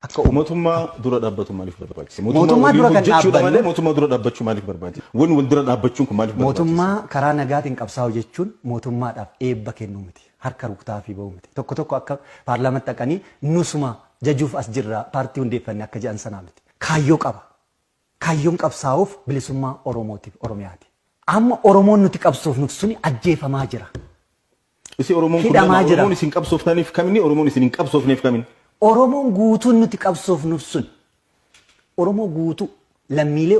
akka mootummaa dura dhaabbatu maaliif barbaachise? mootummaa dura kan dhaabbannu mootummaa dura dhaabbachuu maaliif barbaachise? Wanni wal dura dhaabbachuun kun maaliif barbaachise? mootummaa karaa nagaatiin qabsaa'u jechuun mootummaadhaaf eebba kennuu miti. Harka rukutaa fi ba'uu miti. Tokko tokko akka paarlaamatti dhaqanii nusuma jajuuf as jirra paartii hundeeffanne akka jedhan sanaa miti. Kaayyoo qaba. Kaayyoon qabsaa'uuf bilisummaa Oromootiif Oromiyaati. Amma Oromoon nuti qabsoofnuuf suni ajjeefamaa jira. Isi Oromoon kun Oromoon isin qabsooftaniif kamini Oromoon isin hin qabsoofneef kamini? Oromoon guutuun nuti qabsoofnuuf sun Oromoo guutuu lammiilee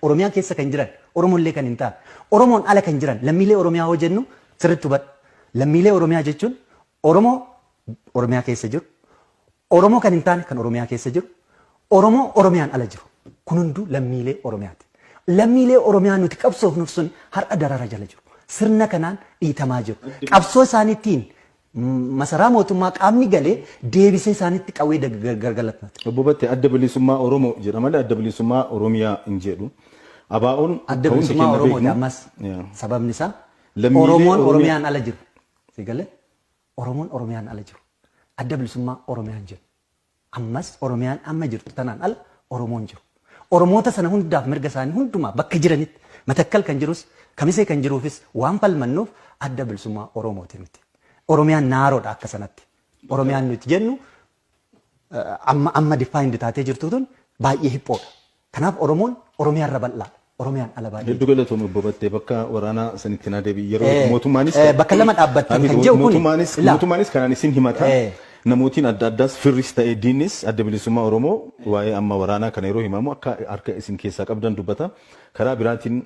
Oromiyaa keessa kan jiran Oromollee kan hin taane Oromoon ala kan jiran lammiilee Oromiyaa hoo jennu sirriitti hubadhu. Lammiilee Oromiyaa jechuun Oromoo Oromiyaa keessa jiru Oromoo kan hin taane kan Oromiyaa keessa jiru Oromoo Oromiyaan ala jiru kun hunduu lammiilee Oromiyaati. Lammiilee Oromiyaa nuti qabsoofnuuf sun har'a darara jala jiru. Sirna kanaan dhiitamaa jiru. Qabsoo isaaniitiin masaraa mootummaa qaamni galee deebisee isaaniitti qawwee gargalatmate. Obbo Battee adda bilisummaa Oromoo jedhama adda bilisummaa Oromiyaa hin jedhu. Abaa'oon adda bilisummaa Oromooti ammas sababni isaa Oromoon Oromiyaan ala jiru. Sigalee Oromoon Oromiyaan ala jiru. Adda bilisummaa Oromiyaan jiru. Ammas Oromiyaan amma jirtu tanaan ala Oromoon jiru. Oromoota sana hundaaf mirga isaanii hundumaa bakka jiranitti Matakkal kan jirus Kamisee kan jiruufis waan falmannuuf adda bilisummaa Oromooti miti. Oromiyaan naaroodha akka sanatti. Oromiyaan nuti jennu amma defined taatee jirtu tun baay'ee hiphoodha. Kanaaf Oromoon Oromiyaa irra bal'aa. Oromiyaan ala baay'ee. Hedduu galatoomuu Obbo Battee bakka waraanaa sanitti naa deebii yeroo mootummaanis bakka lama dhaabbattan kan jedhu kun mootummaanis kanaan isin himata. Namootiin adda addaas firris ta'ee diinnis adda bilisummaa Oromoo waa'ee amma waraanaa kana yeroo himamu akka harka isin keessaa qabdan dubbata. Karaa biraatiin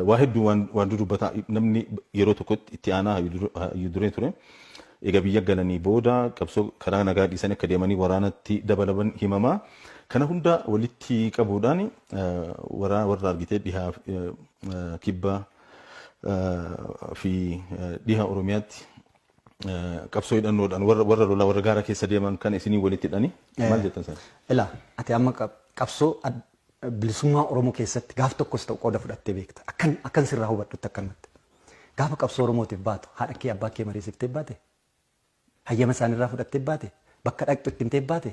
waa hedduu waan dubbata namni yeroo tokkotti itti aanaa hayyuu duree ture. Egaa biyya galanii booda qabsoo karaa nagaa dhiisanii akka deemanii waraanatti dabalaman himama. Kana hunda walitti qabuudhaan warra argitee dhihaa kibba fi dhihaa Oromiyaatti qabsoo hidhannoodhaan warra lolaa warra gaara keessa deeman kan isinii walitti hidhanii maal jettan sana? Ilaa ati amma qabsoo bilisummaa Oromoo keessatti gaaf tokkos ta'u qooda fudhattee beekta. Akkan sirraa hubadhutti akkanumatti. Gaafa qabsoo Oromootiif baatu haadha kee abbaa kee mariisiftee baate hayyama isaanirraa fudhattee baate bakka dhaqxu itti himtee baate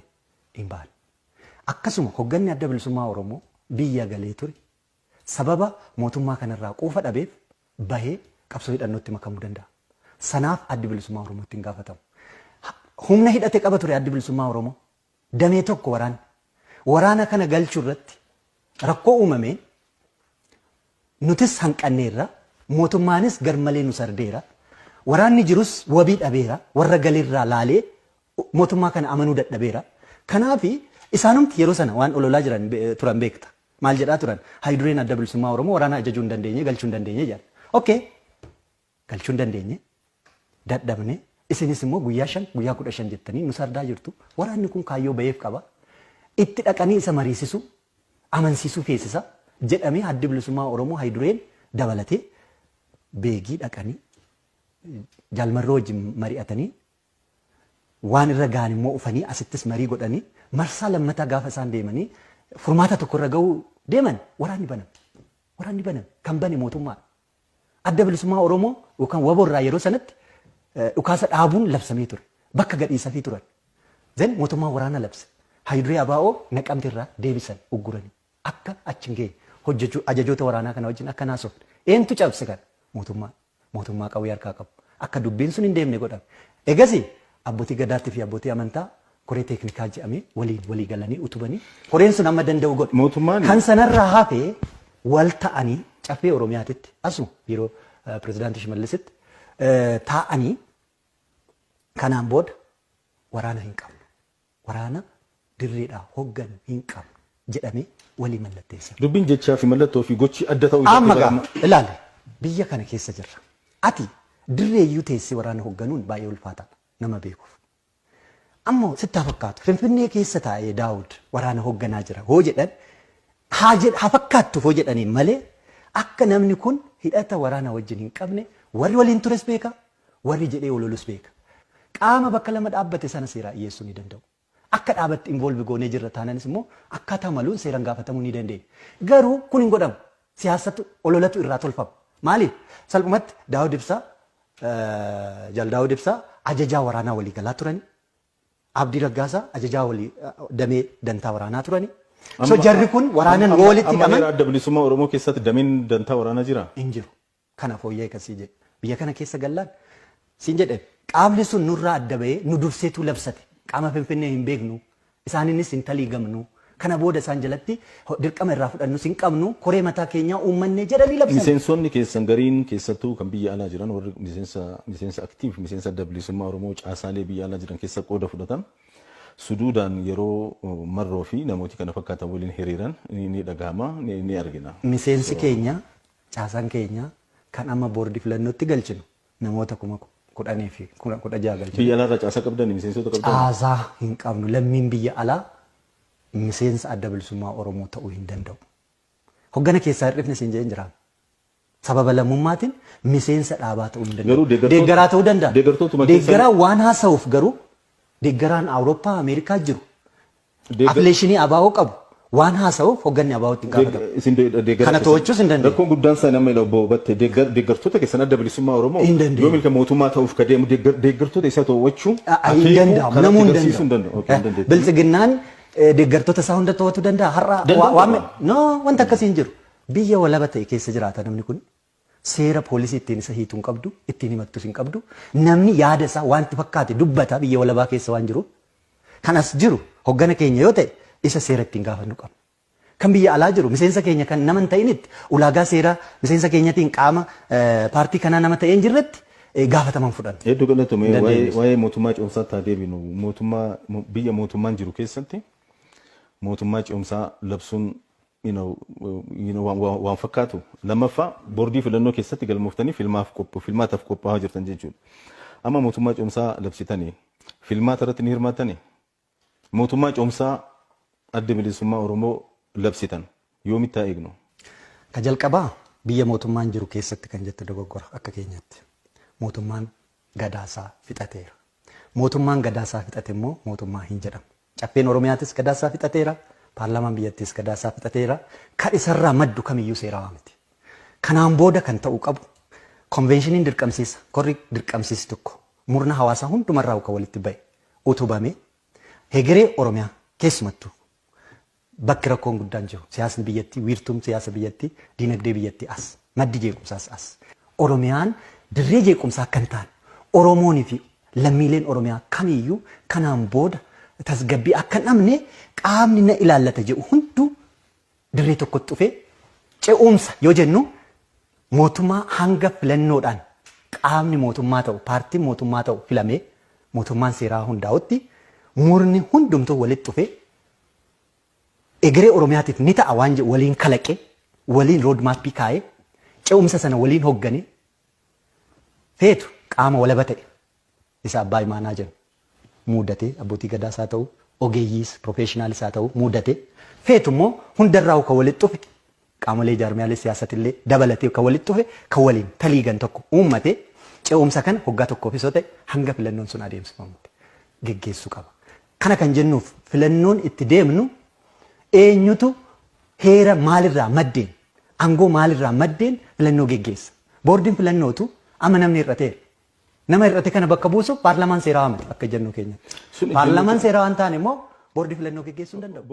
hin baane. Akkasuma hogganni adda bilisummaa Oromoo biyya galee ture sababa mootummaa kanarraa quufa dhabeef bahee qabsoo hidhannootti makamuu danda'a. Sanaaf adda bilisummaa Oromootti hin gaafatamu. Humna hidhate qaba ture adda bilisummaa Oromoo damee tokko waraana kana galchuu irratti rakkoo uumameen nutis hanqanneerra mootummaanis garmalee nu sardeera. Waraanni jirus wabii dhabeera warra galeerraa laalee mootummaa kana amanuu dadhabeera. Kanaafi isaanumti yeroo sana waan ololaa jiran turan beekta. Maal jedhaa turan? Haydureen adda bilisummaa Oromoo waraana ajajuu hin dandeenye galchuu hin dandeenye jedhan. Okay. Galchuu hin dandeenye. Dadhabne isinis immoo guyyaa 15 jettanii nu sardaa jirtu. Waraanni kun kaayyoo baheef qaba. Itti dhaqanii isa mariisisu amansiisuu feesisa jedhamee adda bilisummaa Oromoo haydureen dabalatee beegii dhaqanii jaalmarroo wajjin mari'atanii waan irra gaan immoo ufanii asittis marii godhanii marsaa lammataa gaafa isaan deemanii furmaata tokko irra ga'uu deeman waraanni banan kan bane mootummaa adda bilisummaa Oromoo yookaan waboorraa yeroo sanatti dhukaasa dhaabuun labsamee ture bakka gadhiisafii turan zen mootummaa waraana labse hayduree abaa'oo naqamtirraa deebisan ugguranii akka achi ga'e hojjechuu ajajoota waraanaa kana wajjin akka naasofne eentu cabse kan mootummaa qawwee harkaa qabu akka dubbiin sun hin deemne godhame. Egasii abbootii gadaatti fi abbootii amantaa koree teeknikaa jedhamee walii galanii utubanii koreen sun amma danda'u godhe. Mootummaan kan sanarraa hafee wal ta'anii caffee Oromiyaatitti asuma yeroo pirezidaantii Shimallisitti taa'anii kanaan booda waraana hin qabnu. Waraana dirreedhaa hoggan hin qabnu jedhamee walii mallatteessan. Dubbiin jechaa fi mallattoo fi gochi adda ta'uu amma ilaali biyya kana keessa jirra. Ati dirreeyyuu teessee waraana hogganuun baay'ee ulfaataadha nama beekuuf. Ammoo sitti fakkaatu Finfinnee keessa taa'ee Daawud waraana hogganaa jira hoo jedhan haa fakkaattuuf hoo jedhaniin malee akka namni kun hidhata waraana wajjin hin qabne warri waliin tures beeka warri jedhee ololus beeka. Qaama bakka lama dhaabbate sana seeraa dhiyeessuu ni danda'u. Akka dhaabatti involve goonee jirra taananis immoo akkaataa maluun seeraan gaafatamuu ni dandeenya. Garuu kun hin godhamu. Siyaasatu ololatu irraa tolfama. Maaliif? Salphumatti Daawud Ibsaa Jaal Daawud Ibsaa ajajaa waraanaa waliigalaa turani. Abdii Raggaasaa ajajaa walii damee dantaa waraanaa turani. So jarri kun waraanan walitti qaban. Amma adda bilisummaa Oromoo keessatti dameen dantaa waraanaa jira. Hin jiru. Kana fooyyee akkasii jedhe. Biyya kana keessa gallaan siin jedhe qaamni sun nurraa adda bahee nu durseetu labsate. Qaama Finfinnee hin beeknu. Isaaniinis hin talii gamnu. Kana booda isaan jalatti dirqama irraa fudhannu sin qabnu koree mataa keenyaa uummanne jedhanii labsan. Miseensonni keessan gariin keessattuu kan biyya alaa jiran warri miseensa aktiif miseensa adda bilisummaa Oromoo caasaalee biyya alaa jiran keessa qooda fudhatan suduudhaan yeroo marroo fi namooti kana fakkaatan waliin hiriiran ni dhagahama ni argina. Miseensi keenya caasaan keenya kan amma boordii filannootti galchinu namoota 10,000 fi 16 galchinu. Biyya alaarraa caasaa qabdan miseensota qabdan. Caasaa hin qabnu lammiin biyya alaa miseensa adda bilisummaa Oromoo ta'uu hin danda'u. Hoggana keessaa hir'ifne siin jedheen jira. Sababa lammummaatiin miseensa dhaabaa ta'uu hin danda'u. Deeggaraa ta'uu danda'a. Deeggaraa waan haasa'uuf garuu deeggaraan Awurooppaa Ameerikaa jiru. Afleeshinii abaa'oo qabu waan haasa'uuf hogganni abaa'ootti hin gaafatamu. Kana to'achuus hin danda'u. Rakkoon guddaan isaa nama ilaa babatte deeggartoota keessan adda bilisummaa Oromoo yoo milka mootummaa ta'uuf kadeemu deeggartoota isaa to'achuu hin danda'amu. Namuu hin danda'u. Biltsiginnaan deeggartoota isaa hunda to'atu danda'a. Har'a wanta akkasii hin jiru. Biyya walaba ta'e keessa jiraata namni kun. Seera poolisii ittiin isa hiituu hin qabdu, ittiin himattus hin qabdu. Namni yaada isaa wanti fakkaate dubbata biyya walabaa keessa waan jiru. Kanas jiru hoggana keenya yoo ta'e isa seera ittiin gaafannu qabna. Kan biyya alaa jiru miseensa keenya kan nama hin ta'initti ulaagaa seera miseensa keenyatiin qaama paartii kanaa nama ta'ee hin jirretti gaafataman fudhanna. Hedduu galatoomi waa'ee mootummaa ce'umsaa taa deebinu biyya mootummaan jiru keessatti mootummaa ce'umsaa labsuun waan fakkaatu lammaffaa boordii filannoo keessatti galmooftanii filmaataaf qophaa'aa jirtan jechuudha. Amma mootummaa ce'umsaa labsitanii filmaata irratti ni hirmaattanii mootummaa ce'umsaa adda bilisummaa Oromoo labsitan yoomitti haa eegnu? Ka jalqabaa biyya mootummaan jiru keessatti kan jette dogoggora akka keenyatti mootummaan gadaasaa fixateera. Mootummaan gadaasaa fixate immoo mootummaa hin jedhamu. Caffeen Oromiyaatis gadaasaa fixateera. Paarlaamaan biyyattiis gadaasaa fixateera. Kan isarraa maddu kamiyyuu seeraa miti. Kanaan booda kan ta'uu qabu konveeshiniin dirqamsiisa korri dirqamsiisi tokko murna hawaasaa hundumarraa kan walitti ba'e utubame hegeree Oromiyaa keessumattuu bakki rakkoon guddaan jiru siyaasni biyyattii wiirtuun siyaasa biyyattii diinagdee biyyattii as maddi jeequmsaas as Oromiyaan dirree jeequmsaa akka hin taane Oromoonii fi lammiileen Oromiyaa kamiyyuu kanaan booda tasgabbii akka hin dhabne qaamni na ilaallata jedhu hunduu dirree tokkotti dhufee ce'umsa yoo jennu mootummaa hanga filannoodhaan qaamni mootummaa ta'u paartiin mootummaa ta'u filamee mootummaan seeraa hundaa'utti murni hundumtuu walitti dhufee egeree Oromiyaatiif ni ta'a waan jedhu waliin kalaqee waliin roodmaappii kaa'ee ce'umsa sana waliin hoggane feetu qaama walaba ta'e isa abbaa imaanaa jedhu muudatee abbootii gadaasaa ta'u ogeeyyiis profeeshinaalis haa ta'u muudatee feetu immoo hundarraa kan walitti dhufe qaamolee jaarmiyaalee siyaasatillee dabalatee kan walitti dhufe kan waliin taliigan tokko uummatee ce'umsa kana hoggaa tokkoof isoo ta'e hanga filannoon sun adeemsifamutti geggeessuu qaba. Kana kan jennuuf filannoon itti deemnu eenyutu heera maalirraa maddeen aangoo maalirraa maddeen filannoo geggeessa. Boordiin filannootu amma namni hir'ateera. Nama hir'ate kana bakka buusu paarlaamaan seeraa miti akka jennu keenya. Paarlaamaan seeraa waan ta'an immoo boordii filannoo geggeessuu hin danda'u.